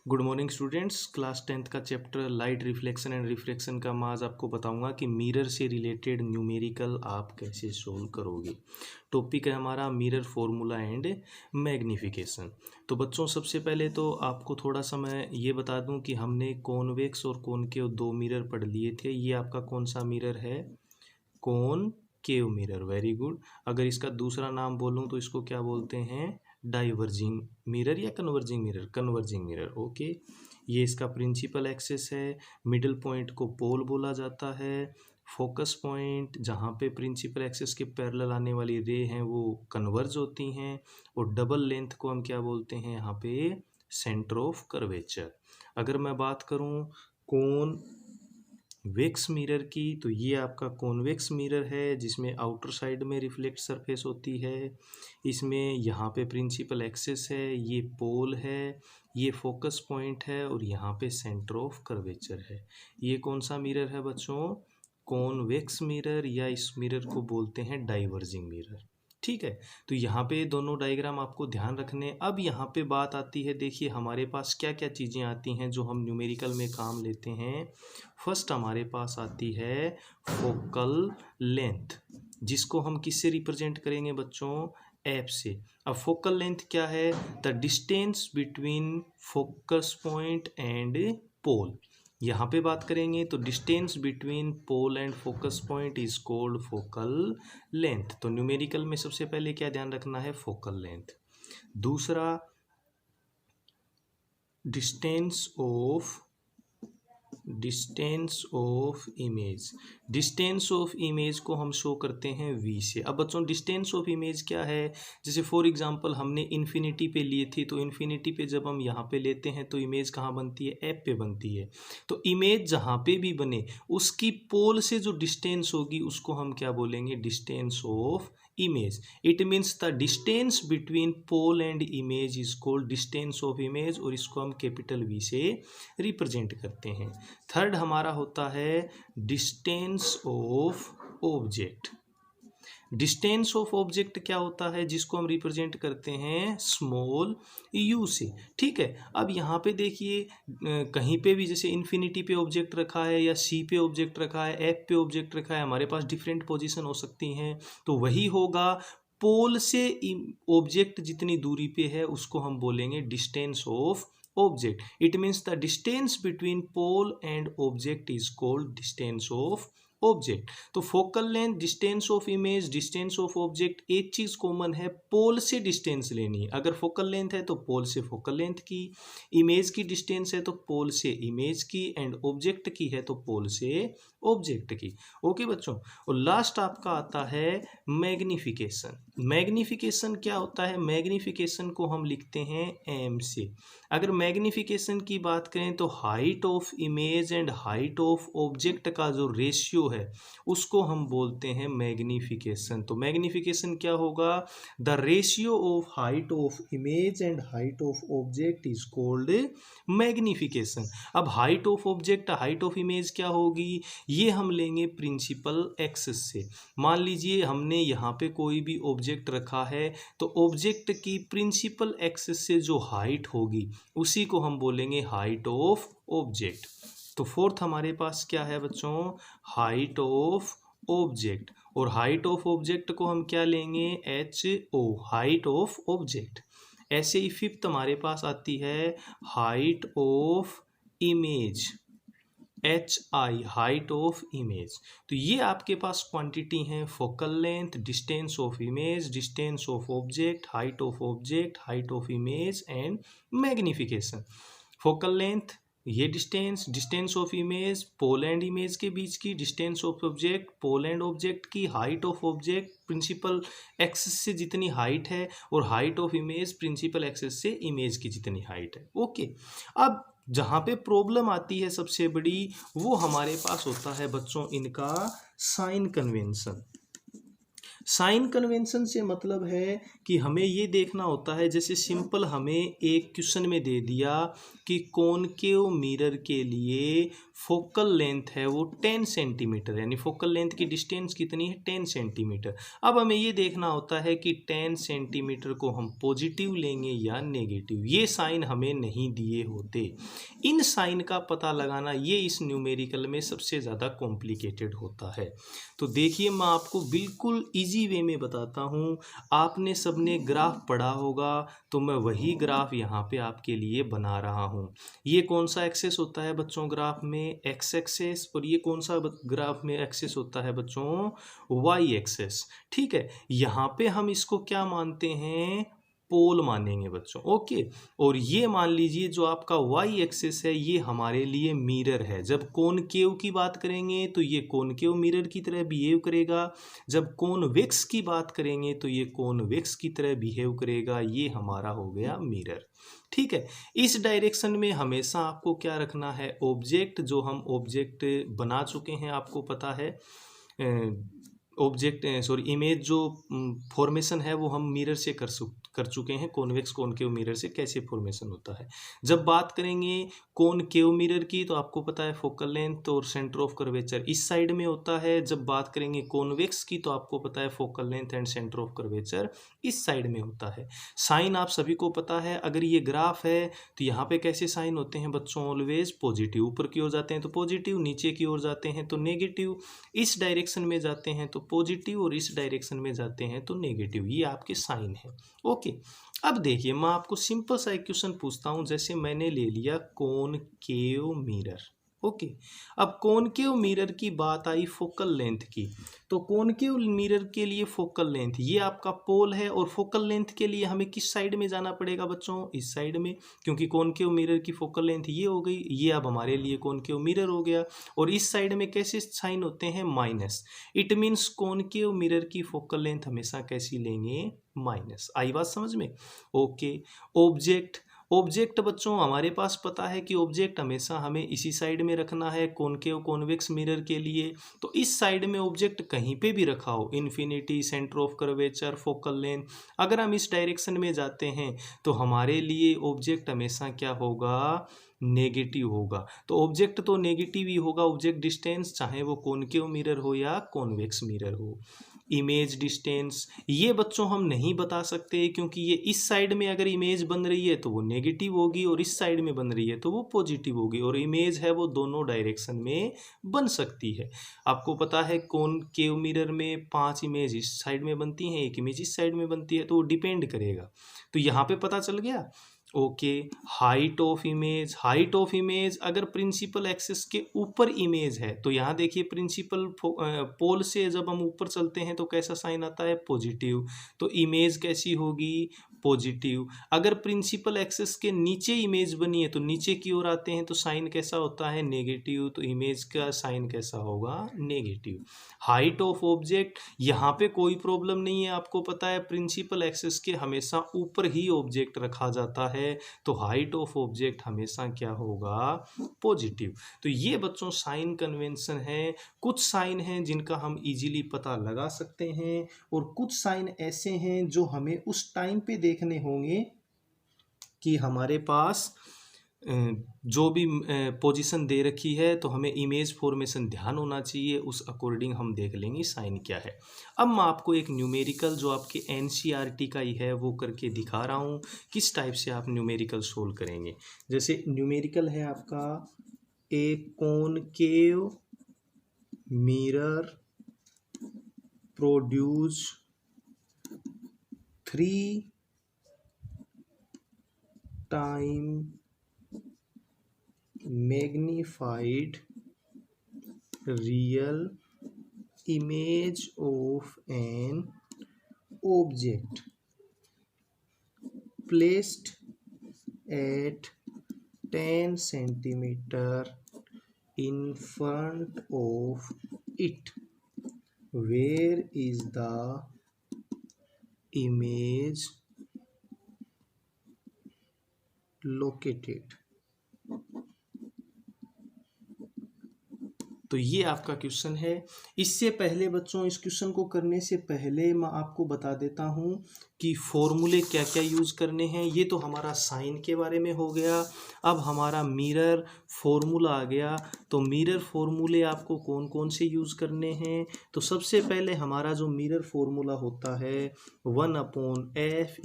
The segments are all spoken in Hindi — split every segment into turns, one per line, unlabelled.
Good morning students. Class 10th का chapter light reflection and refraction का मैं आज आपको बताऊंगा कि मिरर से रिलेटेड न्यूमेरिकल आप कैसे सोल्व करोगे। टॉपिक है हमारा मिरर फॉर्मूला एंड मैग्निफिकेशन। तो बच्चों सबसे पहले तो आपको थोड़ा सा मैं ये बता दूं कि हमने कॉन्वेक्स और कॉनकेव दो मिरर पढ़ लिए थे। ये आपका कौन सा मिरर है? Concave mirror. Very good. अगर इसका दूसरा नाम बोलूं तो इसको क्या बोलते हैं? डाइवर्जिंग मिरर या converging mirror? Converging mirror. Okay, ये इसका प्रिंसिपल एक्सिस है। मिडिल पॉइंट को पोल बोला जाता है। फोकस पॉइंट जहाँ पे प्रिंसिपल एक्सिस के पैरेलल आने वाली रे हैं वो कन्वर्ज होती हैं। और डबल लेंथ को हम क्या बोलते हैं यहाँ पे? Centre of curvature. अगर मैं बात करूँ कौन वेक्स मिरर की, तो ये आपका कॉन्वेक्स मिरर है जिसमें आउटर साइड में रिफ्लेक्ट सरफेस होती है। इसमें यहाँ पे प्रिंसिपल एक्सिस है, ये पोल है, ये फोकस पॉइंट है और यहाँ पे सेंटर ऑफ कर्वेचर है। ये कौन सा मिरर है बच्चों? कॉन्वेक्स मिरर, या इस मिरर को बोलते हैं डाइवर्जिंग मिरर। ठीक है, तो यहाँ पे दोनों डायग्राम आपको ध्यान रखने। अब यहाँ पे बात आती है, देखिए हमारे पास क्या क्या चीज़ें आती हैं जो हम न्यूमेरिकल में काम लेते हैं। फर्स्ट हमारे पास आती है फोकल लेंथ, जिसको हम किससे रिप्रेजेंट करेंगे बच्चों? एफ से। अब फोकल लेंथ क्या है? The distance between focus point and pole. यहाँ पे बात करेंगे तो distance between pole and focus point is called focal length. तो न्यूमेरिकल में सबसे पहले क्या ध्यान रखना है? Focal length. दूसरा, distance of image. Distance of image को हम शो करते हैं v से। अब बच्चों डिस्टेंस ऑफ इमेज क्या है? जैसे फॉर एग्जांपल हमने इन्फिनिटी पे लिए थी, तो इन्फिनिटी पे जब हम यहाँ पे लेते हैं तो इमेज कहाँ बनती है? एप पे बनती है। तो इमेज जहाँ पे भी बने उसकी पोल से जो डिस्टेंस होगी उसको हम क्या बोलेंगे? Distance of image. It means the distance between pole and image is called distance of image, और इसको हम कैपिटल V से रिप्रेजेंट करते हैं। थर्ड हमारा होता है distance of object. Distance of object क्या होता है? जिसको हम रिप्रेजेंट करते हैं स्मॉल u से। ठीक है, अब यहाँ पे देखिए कहीं पे भी जैसे इन्फिनिटी पे ऑब्जेक्ट रखा है या c पे ऑब्जेक्ट रखा है, f पे ऑब्जेक्ट रखा है, हमारे पास डिफरेंट पोजीशन हो सकती हैं। तो वही होगा, पोल से ऑब्जेक्ट जितनी दूरी पे है उसको हम बोलेंगे distance of object. It means the distance between pole and object is called distance of object. तो focal length, distance of image, distance of object, एक चीज कॉमन है, पोल से डिस्टेंस लेनी है। अगर फोकल लेंथ है तो पोल से फोकल लेंथ की, इमेज की डिस्टेंस है तो पोल से इमेज की, एंड ऑब्जेक्ट की है तो पोल से ऑब्जेक्ट की। ओके बच्चों, और लास्ट आपका आता है मैग्निफिकेशन। मैग्निफिकेशन क्या होता है? मैग्निफिकेशन को हम लिखते हैं m से। अगर मैग्निफिकेशन की बात करें तो height of image and height of object का जो रेशियो है उसको हम बोलते हैं मैग्निफिकेशन। तो मैग्निफिकेशन क्या होगा? The ratio of height of image and height of object is called magnification. अब height of object, height of image क्या होगी? ये हम लेंगे प्रिंसिपल एक्सिस से। मान लीजिए हमने यहाँ पे कोई भी ऑब्जेक्ट रखा है, तो ऑब्जेक्ट की प्रिंसिपल एक्सिस से जो हाइट होगी उसी को हम बोलेंगे हाइट ऑफ ऑब्जेक्ट। तो फोर्थ हमारे पास क्या है बच्चों? Height of object. और हाइट ऑफ ऑब्जेक्ट को हम क्या लेंगे? HO, height of object. ऐसे ही फिफ्थ हमारे पास आती है height of image, HI, height of image. तो ये आपके पास क्वांटिटी हैं, focal length, distance of image, distance of object, height of object, height of image and magnification. Focal length ये distance, distance of image pole and image के बीच की, distance of object pole and object की, height of object principal axis से जितनी हाइट है, और height of image principal axis से इमेज की जितनी हाइट है। ओके, अब जहाँ पे प्रॉब्लम आती है सबसे बड़ी, वो हमारे पास होता है बच्चों इनका साइन कन्वेंशन। साइन कन्वेंशन से मतलब है कि हमें ये देखना होता है, जैसे सिंपल हमें एक क्वेश्चन में दे दिया कि कॉनकेव मिरर के लिए फोकल लेंथ है वो 10 सेंटीमीटर, यानी फोकल लेंथ की डिस्टेंस कितनी है 10 सेंटीमीटर। अब हमें ये देखना होता है कि 10 सेंटीमीटर को हम पॉजिटिव लेंगे या नेगेटिव, ये साइन हमें नहीं दिए होते। इन साइन का पता लगाना ये इस न्यूमेरिकल में सबसे ज़्यादा कॉम्प्लिकेटेड होता है। तो देखिए मैं आपको बिल्कुल इजी वे में बताता हूँ। आपने सबने ग्राफ पढ़ा होगा, तो मैं वही ग्राफ यहाँ पे आपके लिए बना रहा हूँ। ये कौन सा एक्सेस होता है बच्चों ग्राफ में, एक्स एक्सेस, और ये कौन सा ग्राफ में एक्सेस होता है बच्चों, वाई एक्सेस। ठीक है, यहाँ पे हम इसको क्या मानते हैं, पोल मानेंगे बच्चों। ओके, और ये मान लीजिए जो आपका वाई एक्सिस है ये हमारे लिए मिरर है। जब कॉनकेव की बात करेंगे तो ये कॉनकेव मिरर की तरह बिहेव करेगा, जब कॉन्वेक्स की बात करेंगे तो ये कॉन्वेक्स की तरह बिहेव करेगा। ये हमारा हो गया मिरर। ठीक है, इस डायरेक्शन में हमेशा आपको क्या रखना है, ऑब्जेक्ट जो हम ऑब्जेक्ट बना चुके हैं, आपको पता है ऑब्जेक्ट सॉरी इमेज जो फॉर्मेशन है वो हम मिरर से कर चुके हैं। कॉन्वेक्स कॉनकेव मिरर से कैसे फॉर्मेशन होता है। जब बात करेंगे कॉनकेव मिरर की तो आपको पता है फोकल लेंथ और सेंटर ऑफ कर्वेचर इस साइड में होता है। जब बात करेंगे कॉन्वेक्स की तो आपको पता है focal length and centre of curvature इस साइड में होता है। साइन आप सभी को पता है, अगर ये ग्राफ है तो यहाँ पे कैसे साइन होते हैं बच्चों, ऑलवेज पॉजिटिव। ऊपर की ओर जाते हैं तो पॉजिटिव, नीचे की ओर जाते हैं तो नेगेटिव। इस डायरेक्शन में जाते हैं तो पॉजिटिव और इस डायरेक्शन में जाते हैं तो नेगेटिव। ये आपके साइन है। ओके, अब देखिए मैं आपको सिंपल सा एक क्वेश्चन पूछता हूं। जैसे मैंने ले लिया कॉनकेव मिरर। ओके, अब कॉनकेव मिरर की बात आई फोकल लेंथ की, तो कॉनकेव मिरर के लिए फोकल लेंथ ये आपका पोल है, और फोकल लेंथ के लिए हमें किस साइड में जाना पड़ेगा बच्चों, इस साइड में, क्योंकि कॉनकेव मिरर की फोकल लेंथ ये हो गई। ये अब हमारे लिए कॉनकेव मिरर हो गया। और इस साइड में कैसे साइन होते हैं, minus. It means concave mirror की फोकल लेंथ हमेशा कैसी लेंगे, माइनस। आई बात समझ में। ओके, ऑब्जेक्ट, ऑब्जेक्ट बच्चों हमारे पास पता है कि ऑब्जेक्ट हमेशा हमें इसी साइड में रखना है कॉनकेव कॉन्वेक्स मिरर के लिए। तो इस साइड में ऑब्जेक्ट कहीं पे भी रखा हो, infinity, centre of curvature, focal length, अगर हम इस डायरेक्शन में जाते हैं तो हमारे लिए ऑब्जेक्ट हमेशा क्या होगा, नेगेटिव होगा। तो ऑब्जेक्ट तो नेगेटिव ही होगा, ऑब्जेक्ट डिस्टेंस, चाहे वो कॉनकेव मिरर हो या कॉन्वेक्स मिरर हो। इमेज डिस्टेंस ये बच्चों हम नहीं बता सकते, क्योंकि ये इस साइड में अगर इमेज बन रही है तो वो नेगेटिव होगी, और इस साइड में बन रही है तो वो पॉजिटिव होगी। और इमेज है वो दोनों डायरेक्शन में बन सकती है। आपको पता है कॉनकेव मिरर में 5 इमेज इस साइड में बनती हैं, 1 इमेज इस साइड में बनती है, तो वो डिपेंड करेगा। तो यहाँ पे पता चल गया। Okay, height of image, height of image अगर प्रिंसिपल एक्सिस के ऊपर इमेज है तो यहाँ देखिए प्रिंसिपल पोल से जब हम ऊपर चलते हैं तो कैसा साइन आता है, पॉजिटिव। तो इमेज कैसी होगी, पॉजिटिव। अगर प्रिंसिपल एक्सिस के नीचे इमेज बनी है तो नीचे की ओर आते हैं तो साइन कैसा होता है, नेगेटिव। तो इमेज का साइन कैसा होगा, नेगेटिव। हाइट ऑफ ऑब्जेक्ट, यहाँ पे कोई प्रॉब्लम नहीं है, आपको पता है प्रिंसिपल एक्सिस के हमेशा ऊपर ही ऑब्जेक्ट रखा जाता है, तो हाइट ऑफ ऑब्जेक्ट हमेशा क्या होगा, पॉजिटिव। तो ये बच्चों साइन कन्वेंशन है। कुछ साइन हैं जिनका हम इजीली पता लगा सकते हैं, और कुछ साइन ऐसे हैं जो हमें उस टाइम पे देखने होंगे कि हमारे पास जो भी पोजीशन दे रखी है तो हमें इमेज फॉर्मेशन ध्यान होना चाहिए, उस अकॉर्डिंग हम देख लेंगे साइन क्या है। अब मैं आपको एक न्यूमेरिकल जो आपके एनसीईआरटी का ही है वो करके दिखा रहा हूँ, किस टाइप से आप न्यूमेरिकल सोल्व करेंगे। जैसे न्यूमेरिकल है आपका, ए concave mirror produce 3 time magnified real image of an object placed at 10 centimeter in front of it. Where is the image located? तो ये आपका क्वेश्चन है। इससे पहले बच्चों, इस क्वेश्चन को करने से पहले मैं आपको बता देता हूँ कि फॉर्मूले क्या क्या यूज़ करने हैं। ये तो हमारा साइन के बारे में हो गया। अब हमारा मिरर फॉर्मूला आ गया। तो मिरर फॉर्मूले आपको कौन कौन से यूज़ करने हैं। तो सबसे पहले हमारा जो मिरर फॉर्मूला होता है 1/f =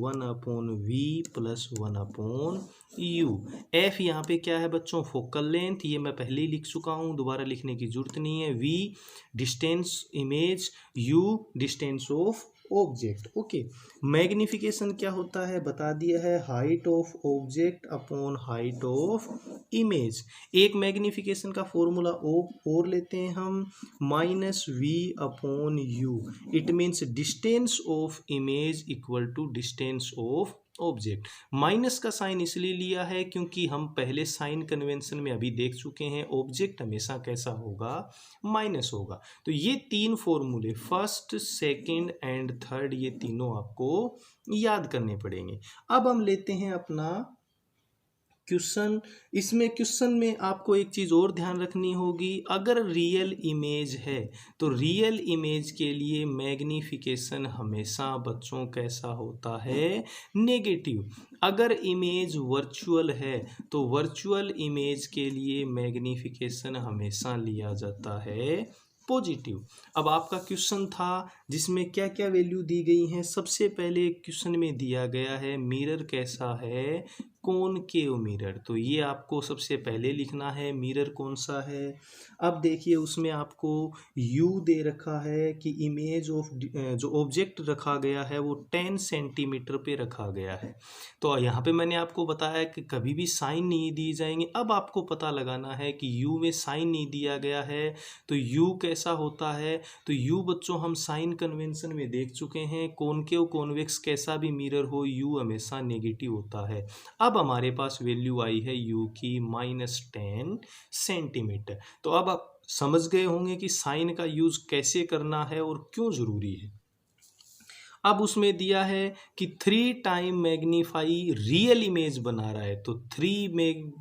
1/v + 1/u। f यहाँ पे क्या है बच्चों, फोकल लेंथ, ये मैं पहले ही लिख चुका हूँ, दोबारा लिखने की जरूरत नहीं है। v distance image, u distance of object. Okay, magnification क्या होता है बता दिया है, height of object upon height of image. एक मैग्निफिकेशन का फॉर्मूला और लेते हैं हम, -v/u। It means distance of image = distance of object. Minus का साइन इसलिए लिया है क्योंकि हम पहले साइन कन्वेंशन में अभी देख चुके हैं, ऑब्जेक्ट हमेशा कैसा होगा, माइनस होगा। तो ये तीन फॉर्मूले, फर्स्ट, सेकंड एंड थर्ड, ये तीनों आपको याद करने पड़ेंगे। अब हम लेते हैं अपना क्वेश्चन। इसमें क्वेश्चन में आपको एक चीज़ और ध्यान रखनी होगी, अगर रियल इमेज है तो रियल इमेज के लिए मैग्नीफिकेशन हमेशा बच्चों कैसा होता है, नेगेटिव। अगर इमेज वर्चुअल है तो वर्चुअल इमेज के लिए मैग्नीफिकेशन हमेशा लिया जाता है पॉजिटिव। अब आपका क्वेश्चन था जिसमें क्या क्या वैल्यू दी गई हैं। सबसे पहले क्वेश्चन में दिया गया है मिरर कैसा है, कॉनकेव मिरर। तो ये आपको सबसे पहले लिखना है, मिरर कौन सा है। अब देखिए उसमें आपको u दे रखा है कि इमेज ऑफ जो ऑब्जेक्ट रखा गया है वो 10 सेंटीमीटर पे रखा गया है। तो यहाँ पे मैंने आपको बताया कि कभी भी साइन नहीं दी जाएंगे। अब आपको पता लगाना है कि u में साइन नहीं दिया गया है तो u कैसा होता है। तो u बच्चों हम साइन कन्वेंशन में देख चुके हैं, कॉनकेव कॉन्वेक्स कैसा भी मिरर हो u हमेशा नेगेटिव होता है। अब हमारे पास वैल्यू आई है u की -10 सेंटीमीटर। तो अब आप समझ गए होंगे कि साइन का यूज कैसे करना है और क्यों जरूरी है। अब उसमें दिया है कि 3 टाइम मैग्नीफाई रियल इमेज बना रहा है। तो 3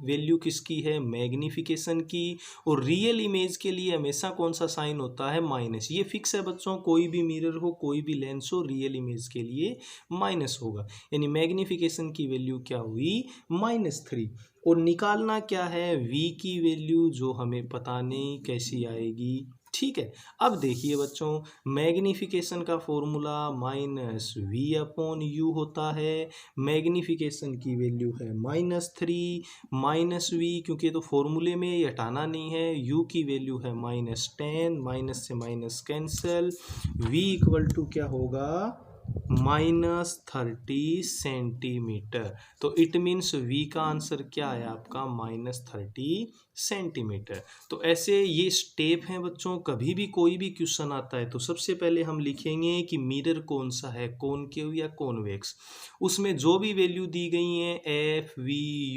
वैल्यू किसकी है, मैग्नीफिकेशन की। और रियल इमेज के लिए हमेशा कौन सा साइन होता है, माइनस। ये फिक्स है बच्चों, कोई भी मिरर हो, कोई भी लेंस हो, रियल इमेज के लिए माइनस होगा। यानी मैग्नीफिकेशन की वैल्यू क्या हुई, -3। और निकालना क्या है, v की वैल्यू, जो हमें पता नहीं कैसी आएगी। ठीक है, अब देखिए बच्चों, मैग्नीफिकेशन का फॉर्मूला -v/u होता है। मैग्नीफिकेशन की वैल्यू है -3 -v, क्योंकि तो फॉर्मूले में ये हटाना नहीं है। u की वैल्यू है -10, माइनस से माइनस कैंसिल, v = क्या होगा, -30 सेंटीमीटर। तो इट मीन्स v का आंसर क्या है आपका, -30 सेंटीमीटर। तो ऐसे ये स्टेप हैं बच्चों। कभी भी कोई भी क्वेश्चन आता है तो सबसे पहले हम लिखेंगे कि मिरर कौन सा है, कॉनकेव या कॉन्वेक्स। उसमें जो भी वैल्यू दी गई हैं f, v,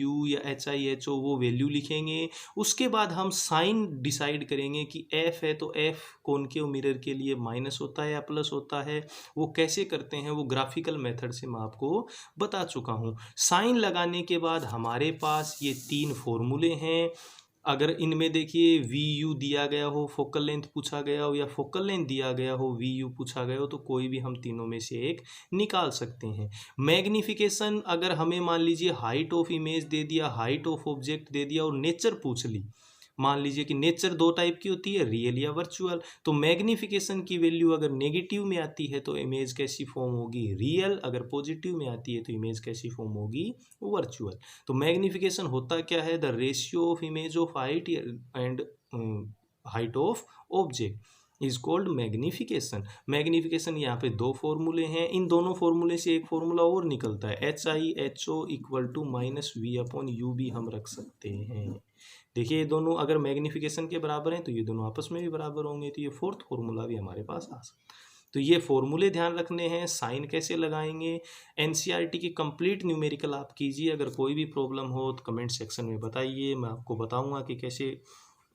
u या h, i, h, o, वो वैल्यू लिखेंगे। उसके बाद हम साइन डिसाइड करेंगे कि f है तो f कॉनकेव मिरर के लिए माइनस होता है या प्लस होता है। वो कैसे करते हैं, वो ग्राफिकल मेथड से मैं आपको बता चुका हूँ। साइन लगाने के बाद हमारे पास ये 3 फॉर्मूले हैं। अगर इनमें देखिए VU दिया गया हो, फोकल लेंथ पूछा गया हो, या फोकल लेंथ दिया गया हो, VU पूछा गया हो, तो कोई भी हम तीनों में से एक निकाल सकते हैं। मैग्नीफिकेशन अगर हमें मान लीजिए हाइट ऑफ इमेज दे दिया, हाइट ऑफ ऑब्जेक्ट दे दिया और नेचर पूछ ली, मान लीजिए कि नेचर 2 टाइप की होती है, रियल या वर्चुअल। तो मैग्नीफिकेशन की वैल्यू अगर नेगेटिव में आती है तो इमेज कैसी फॉर्म होगी, रियल। अगर पॉजिटिव में आती है तो इमेज कैसी फॉर्म होगी, वर्चुअल। तो मैग्नीफिकेशन होता क्या है, the ratio of image of height and height of object is called magnification. Magnification यहाँ पे 2 फॉर्मूले हैं। इन दोनों फॉर्मूले से एक फॉर्मूला और निकलता है, HIHO = -v/u भी हम रख सकते हैं। देखिए ये दोनों अगर मैग्नीफिकेशन के बराबर हैं तो ये दोनों आपस में भी बराबर होंगे। तो ये 4th फॉर्मूला भी हमारे पास आ सकता है। तो ये फॉर्मूले ध्यान रखने हैं। साइन कैसे लगाएंगे, NCERT की कंप्लीट न्यूमेरिकल आप कीजिए। अगर कोई भी प्रॉब्लम हो तो कमेंट सेक्शन में बताइए, मैं आपको बताऊंगा कि कैसे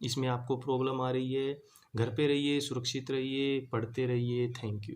इसमें आपको प्रॉब्लम आ रही है। घर पे रहिए, सुरक्षित रहिए, पढ़ते रहिए। Thank you.